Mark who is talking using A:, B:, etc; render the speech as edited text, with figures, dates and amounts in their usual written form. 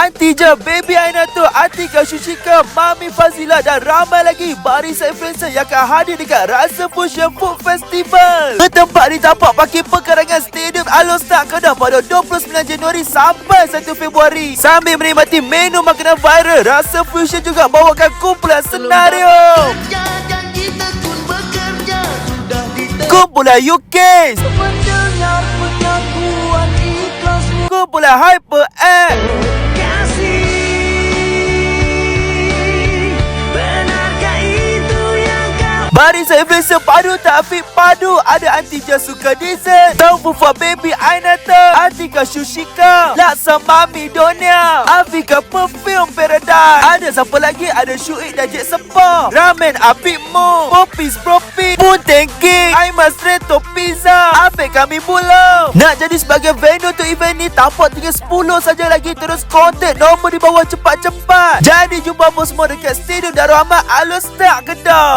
A: Anti Je, Baby Ainato, Atika Shushika, Mami Fazila dan ramai lagi barisan influencer yang akan hadir dekat Rasa Fusion Food Festival. Bertempat di tapak parking pekarangan Stadium Alostar Kedah pada 29 Januari sampai 1 Februari. Sambil menikmati menu makanan viral, Rasa Fusion juga bawakan kumpulan senario, kumpulan UK, kumpulan HyperX, barisan influencer padu Taufik Padu, ada Anti Je Suka Dessert, Tahu Fufa Baby Ainata, Atika Shushika, Laksa Mami Donia, Afika Perfume Paradise. Ada siapa lagi? Ada Syuik dan Jek Sepah, Ramen Apik Mo, Popis Propi, Punteng King, Aimas Reto Pizza, Afik Kami Pulau. Nak jadi sebagai venue untuk event ni, tapak tinggal 10 saja lagi. Terus kontak nombor di bawah cepat-cepat. Jadi jumpa semua dekat Stadium Darul Ahmad Alostar Kedah.